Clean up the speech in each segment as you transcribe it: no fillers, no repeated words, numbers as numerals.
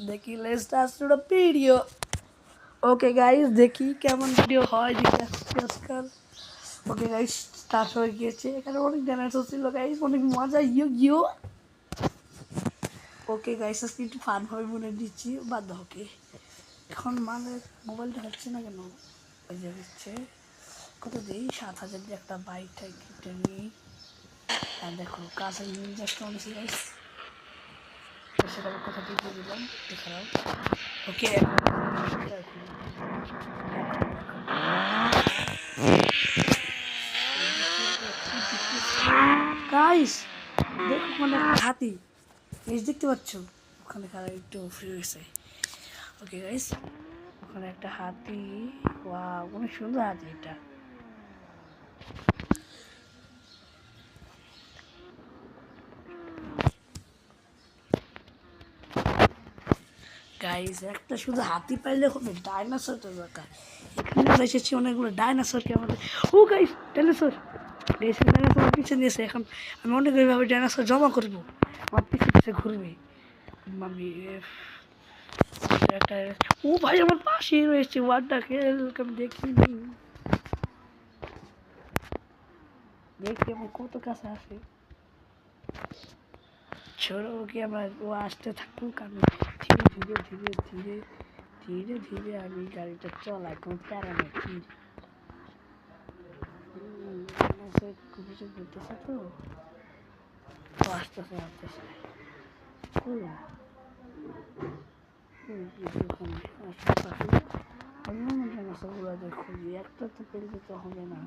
দেখি let's start the video. Okay guys, দেখি কেমন ভিডিও হয় দেখি আজকাল। ওকে গাইস, স্টার্ট হয়ে গিয়েছে। এখানে অনেক ডাইনোসর ছিল গাইস, অনেক মজা। ইউ ওকে গাইস, আজকে একটু ফান হবে মনে দিচ্ছি বাধ্য। ওকে, এখন মানে মোবাইলটা হচ্ছে না কেন? ওই যে হচ্ছে কত দিই 7,000 দিয়ে একটা বাইকটা কিনতে নিই। আর দেখো কাছে ইনভেস্ট করেছি গাইস, সেটা কথা দিয়ে দিলাম দেখাও। ওকে গাইস, দেখো ওখানে একটা হাতি গাইস, দেখতে পাচ্ছ? ওখানে খারাপ একটু ফ্রি হয়েছে। ওকে গাইস, ওখানে একটা হাতি। ওয়াও, অনেক সুন্দর হাতি এটা। গাইস, একটা শুধু হাতি পাইলে হবে, ডাইনোসরটা দরকার। এখানে এসেছি অনেকগুলো ডাইনোসরকে আমাদের। ও গাইস, ডাইনোসর গাইস, ডাইনোসর আমার পিছনে এসে এখন আমি অনেকভাবে ডাইনোসর জমা করবো, আমার পিছে পিছে ঘুরবে। আমি একটা ও ভাই আমার পাশেই রয়েছে, ওয়ার্ডটাকে আমি দেখিনি, দেখি আমার কত কাছে আসে। ছোড়ো ওকে, আমরা ও আসতে থাকুক, আমি ধীরে ধীরে ধীরে ধীরে ধীরে ধীরে আমি গাড়িটা চলাই, কোনো প্যারা নেই। কি ঘুরতেছে তো আসতেছে আসতেছে ওখানে আশেপাশে অন্য ডাইনোসরগুলো খুঁজি, একটা তো পেলে তো হবে না।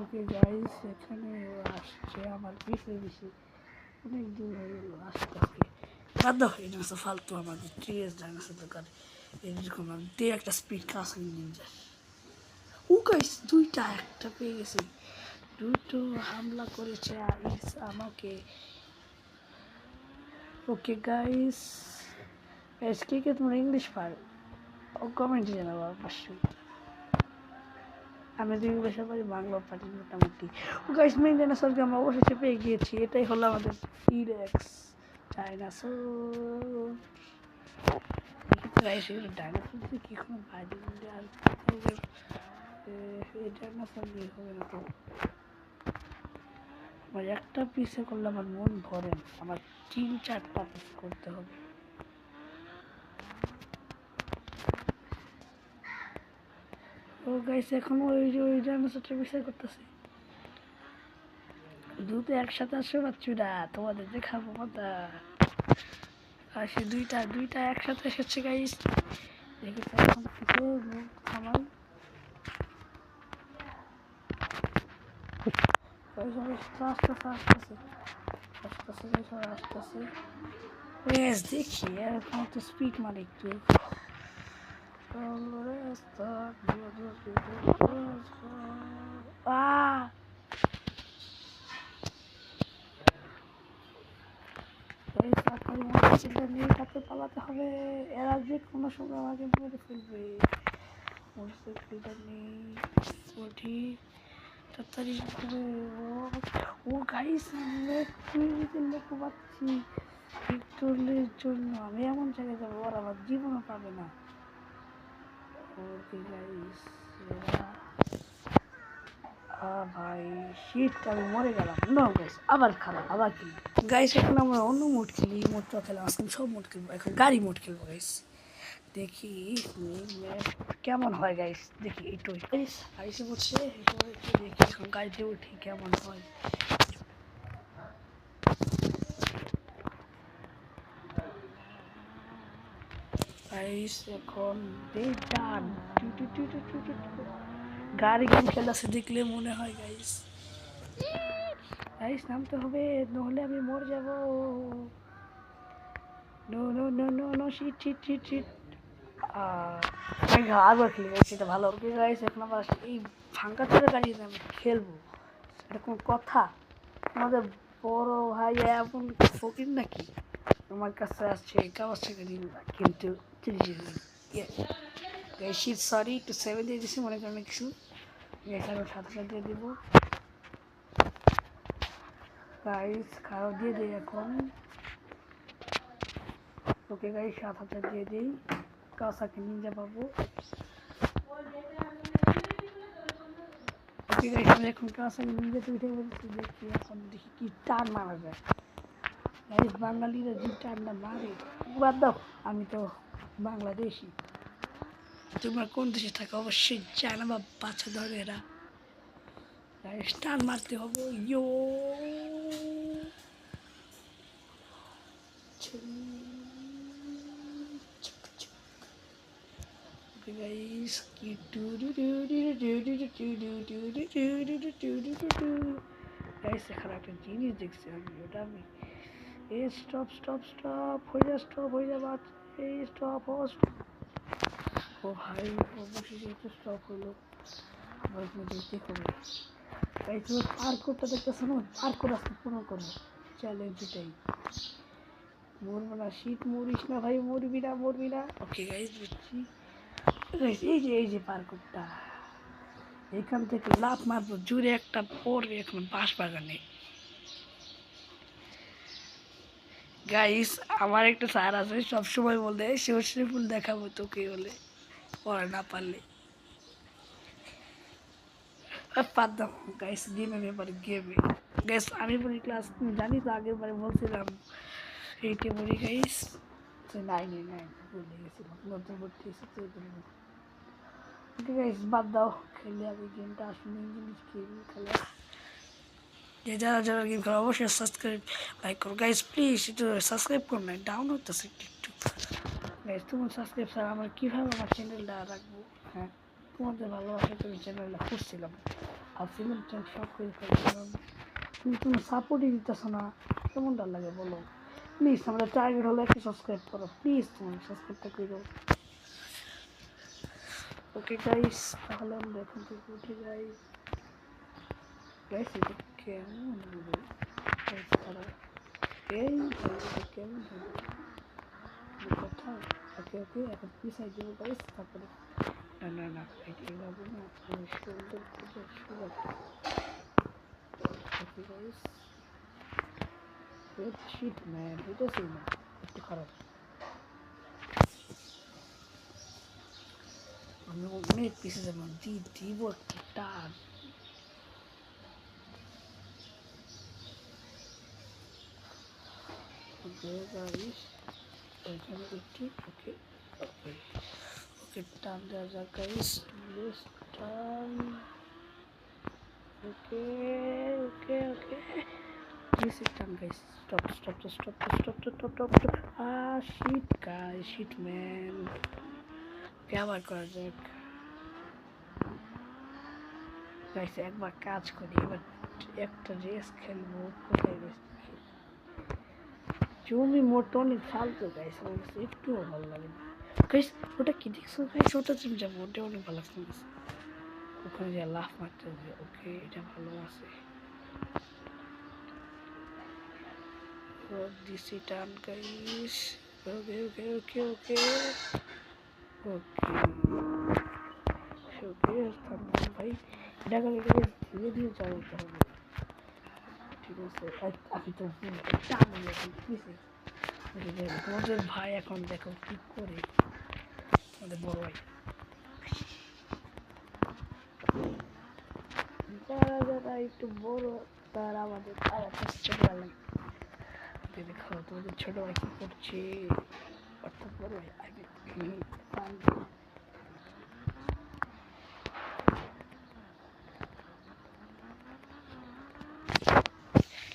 ওকে গাইস, এখানে আসছে আমার পিছিয়ে পিছিয়ে, অনেক দূর হয়ে গেল আস্তে আস্তে। বাধ্য হয়ে ডাইনোসর ফালতু, আমাদের টিএস ডাইনোসর দরকার। এরকম দিয়ে একটা স্পিড কাজ নিয়ে যায়। ও গাইস, দুইটা একটা পেয়ে গেছি, দুটো হামলা করেছে আমাকে। ওকে গাইস, আজকে কি তোমরা ইংলিশ পারো? ও কমেন্টে জানাবো অবশ্যই। আমি দুই ভাষা পারি, বাংলা পারি মোটামুটি। ও গাইস, মেইন ডাইনোসরকে আমরা অবশেষে পেয়ে গিয়েছি। এটাই হলো আমাদের টিরেক্স ডাইনোসর। গাইস, এগুলো ডাইনোসর দিয়ে কি কোনো বাজি আর এই ডাইনোসর দিয়ে হবে না তো। আমার একটা পিসে করলে আমার মন ভরে না, আমার 3-4টা পিস করতে হবে। ও গাইস, এখন ওই ডাইনোসরটা বিচার করতেছে। দুটো একসাথে আসবে বাচ্চুরা, তোমাদের দেখাবো মজা। আর সে দুইটা একসাথে এসেছে গাইস, দেখেছি। এখন কিছু মুখ থামাই। দেখি এরকম একটু স্পিড মানে একটু পালাতে হবে, এরা যে কোনো সময় আমাকে মেরে ফেলবে। তাড়াতাড়ি করে ও গাইস, দেখতে পাচ্ছি ভিক্টোরিয়ার জন্য আমি এমন জায়গায় যাবো আর আমার জীবনও পাবে না। ওকে গাইস, ভাই শীত, আমি মরে গেলাম। নো গাইস, আবার খারাপ, আবার খেলি গাইস। এখন আমরা অন্য মোড খেলি, মোডটা খেলাম আজকে, সব মোড খেলবো, এখন গাড়ি মোড খেলবো গাইস। দেখি কেমন হয় গাইস, দেখি একটু গাইস আইসে বলছে, দেখি এখন গাড়িতে উঠি কেমন হয়। গাইস এখন গাড়ি গেম খেলাছে দেখলে মনে হয় গাইস, গাইস নামতে হবে, নহলে আমি মরে যাব। No no no no no, shit shit shit shit. আরবার খেলে গাইস, এটা ভালো। ওকে গাইস, এখন আমরা এই ফাঙ্কা চলে গাড়িতে আমি খেলবো, এটা কোনো কথা? আমাদের বড় ভাই এমন ফকির নাকি আমার কাছে আসছে কাগজ থেকে দিন, কিন্তু গাইস সরি একটু 7 দিয়ে দিছি মনে করেন কিছু এখানে সাথে সাথে দিয়ে দিব গাইস খাওয়া দিয়ে দিই এখন ওকে গাইস সাথে দিয়ে দিই কাসাকে নিয়ে পাবো ওকে গাইস আমি এখন কাসাকে নিয়ে যেতে উঠে বলছি দেখি এখন দেখি কি টান মারা যায় গাইস বাঙালিরা যে টানটা মারে বাদ দাও আমি তো বাংলাদেশি তোমরা কোন দেশে থাকো অবশ্যই জানা বা বাচ্চা ধরে এরা গাইস টান মারতে হবে ইয়ো guys guys এখানে একটা জিনিস দেখছি আমি ওটা আমি এই স্টপ স্টপ স্টপ হয়ে যা বাচ্চা এই স্টপ ও ভাই অবশ্যই একটু স্টপ হলো আবার দেখতে হবে গাইস তুমি পার্কটা দেখতেছো না পার্ক রাস্তা পূরণ করবো চ্যালেঞ্জ এটাই মরবো না শীত মরিস না ভাই মরবি না ওকে গাইস বুঝছি এই যে পার্কটা এখান থেকে লাফ মারবো জুড়ে একটা পড়বে এখন বাঁশ বাগানে গাইস আমার একটা স্যার আছে সবসময় বলে সর্ষে ফুল দেখাবো তোকে বলে পড়া না পারলে পারতাম গাইস গেমে গাইস আমি পড়ি ক্লাস জানি তো আগের বারে বলছিলাম 8 পড়ি গাইস 9 ভুলে গেছিলাম নতুন ভর্তি এসেছে ওকে গাইস বাদ দাও খেলে আমি গেমটা আসলে ইংলিশ খেলা যে যারা গেম খেলা অবশ্যই সাবস্ক্রাইব লাইক করো গাইস প্লিজ একটু সাবস্ক্রাইব করো না ডাউন হতেছে একটু গাইস তোমার সাবস্ক্রাইব ছাড়া আমরা কীভাবে আমার চ্যানেলটা রাখবো হ্যাঁ তোমাদের ভালোবাসা তুমি চ্যানেলটা খুঁজছিলাম আর ফিল্ম সব করে ফেলছিলাম কিন্তু তুমি সাপোর্টই দিতেছো না কেমনটা লাগে বলো প্লিজ আমাদের টার্গেট হলো একটু সাবস্ক্রাইব করো প্লিজ তুমি সাবস্ক্রাইবটা করো ওকে গাইস তাহলে আমরা এখন থেকে উঠে যাই গাইস এটা কেমন হবে গাইস তারা এই কেমন হবে কথা ওকে এখন পিছাই দেবো গাইস তারপরে না এটা এভাবে না সুন্দর করে সুন্দর ওকে গাইস শিট ম্যান এটা সেই না একটু খারাপ আমি অনেক পিছিয়ে যাবো দিব একটা টান ওকে গাইস ওইখানে একটু ওকে টান দেওয়া যাক গাইস টান ওকে Yes, it's done, guys. Stop. Ah, shit, guys. Shit, man. क्या बात कर रहे गाइस একবার কাজ করি এবার একটা রেস খেলবো কোথায় রেস জমি মোটনে ফালতু গাইস আমার একটু ভালো লাগে না গাইস ওটা কি দেখছো গাইস ওটা তুমি যাবো ওটা অনেক ভালো লাগছে ওখানে যা লাফ মারতে হবে ওকে এটা ভালো আছে this it done guys okay ভাই এটা গেলে ধীরে ধীরে চালাতে হবে ঠিক আছে আমি তো তোমাদের ভাই এখন দেখো কি করে আমাদের বড় ভাই যারা একটু বড় তারা আমাদের ছোট ভাই দেখো তোমাদের ছোট ভাই কি করছে অর্থাৎ বড় ভাই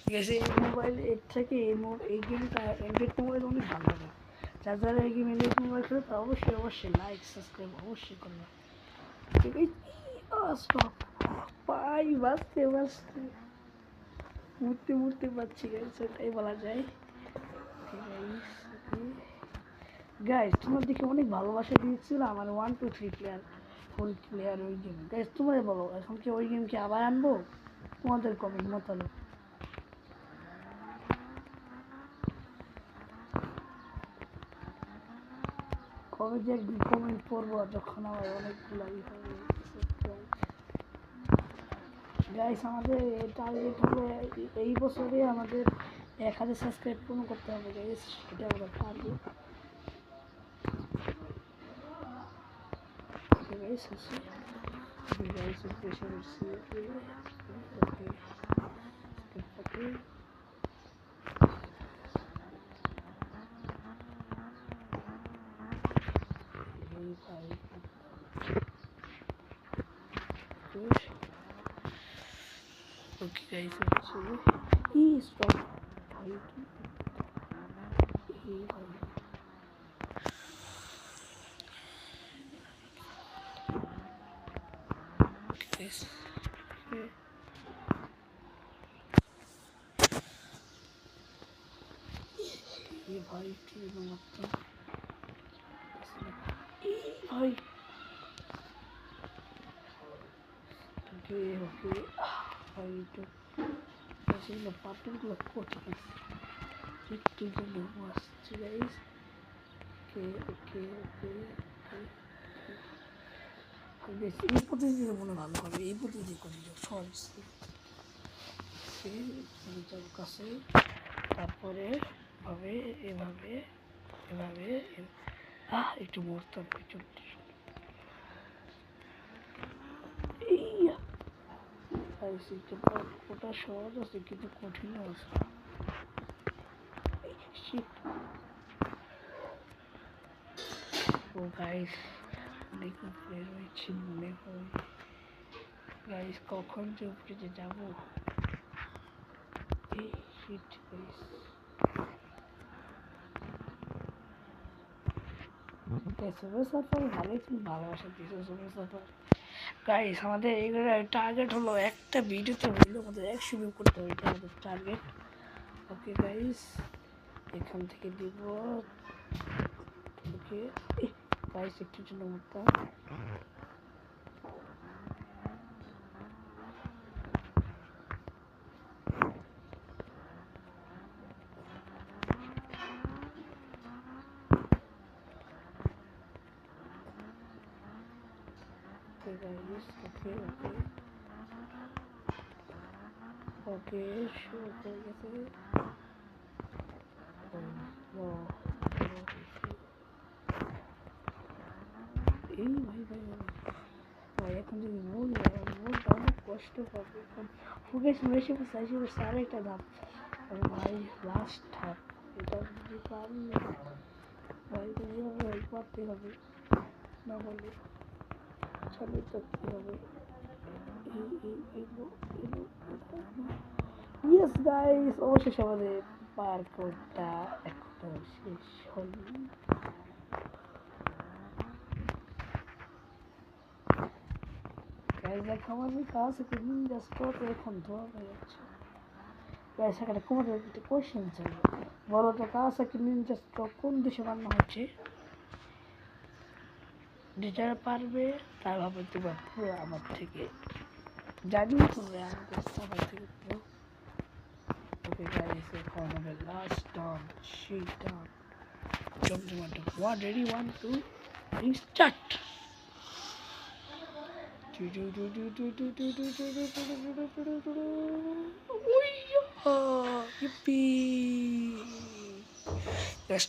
ঠিক আছে এই মোবাইল এর থেকে এই গেমটা অ্যান্ড্রয়েড মোবাইল অনেক ভালো লাগে যারা এই গেম অ্যান্ড্রয়েড মোবাইল খেলে তা অবশ্যই লাইক সাবস্ক্রাইব অবশ্যই করবে ঠিক আছে পাই বাঁচতে মূর্তি পাচ্ছি গাইস এটাই বলা যায় গাইস তোমার দেখে অনেক ভালোবাসা দিয়েছিল আমার 1 2 3 প্লেয়ার ওই গেম গাইস তোমরা বলো এখন কি ওই গেম কি আবার আনবো তোমাদের কমেন্ট মতামত কবে যে একদিন কমেন্ট পড়বো যখন আমার অনেকগুলো হবে। গাইস আমাদের টার্গেট হলো এই বছরে আমাদের 1000 সাবস্ক্রাইব পূর্ণ করতে হবে গাইস, এটা আমাদের টার্গেট। গাইস আছে গাইস প্রেশার হচ্ছে ওকে ওকে এই ভাই ওকে গাইস হচ্ছে ই স্টপ ভাই এই ভাই guys. ये भाई ट्रेन लगता भाई ओके ओके भाई तो ऐसे ना पार्टी को लगता है एक तो जो मस्त गाइस ओके ओके ओके বেশ এই পদ্ধতিতে মনে ভালো হবে, এই পদ্ধতি করি সহজ। কাছে তারপরে এভাবে এভাবে এভাবে একটু মরতাম পিছনটি ওটা সহজ আছে কিন্তু কঠিন আছে। ও গাইস অনেক উপরে রয়েছে মনে হয় গাইস, কখন যে উপরে যে যাবো এই শিট গাইস। সুপার সাফার ভালোই তুমি ভালোবাসা দিয়েছো সুপার সাফার গাইস। আমাদের এইগুলো টার্গেট হলো একটা ভিডিওতে হইলো আমাদের 100 ভিউ করতে হবে, এটা আমাদের টার্গেট। ওকে গাইস এখান থেকে দিব ওকে গাইস একটু জন্য মতো guys okay sure हो गया नो এই ভাই ভাই ভাই এখন যদি মন অনেক কষ্ট হবে এখন ফুগেশ মেশে সাইজে সাড়ে একটা দাম ভাই লাস্ট ধাপ এটা যদি পারি ভাই ভাই করতে হবে না বলে চলে তো কী হবে। ইয়েস গাইস অবশেষে আমাদের পার্কটা এখনো শেষ হয়নি। গাইস দেখো আমাদের কাছে কি নিনজা স্টপ এখন ধোয়া হয়ে যাচ্ছে গাইস। এখানে তোমাদের একটা কোয়েশ্চেন ছিল, বলো তো কাওয়াসাকি নিনজা স্টপ কোন দেশে বানানো হচ্ছে? যারা পারবে তারা ভাবে তোমার পুরো আমার থেকে জানি তোমরা আমাদের সবার থেকে পুরো। ওকে গাইস এখন আমাদের লাস্ট টার্ন শিট টার্ন জমজমাট 1 রেডি 1 2 3 স্টার্ট।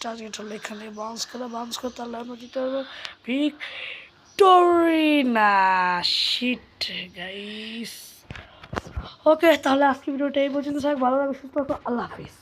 টার্গেট হলো এখানে বাউন্স করে তাহলে আমরা দিতে পারবো ভিক্টোরি না শিট গাইস। ওকে তাহলে আজকে ভিডিওটা এই পর্যন্ত থাক, ভালো লাগবে সুস্থ থাকো, আল্লাহ হাফিজ।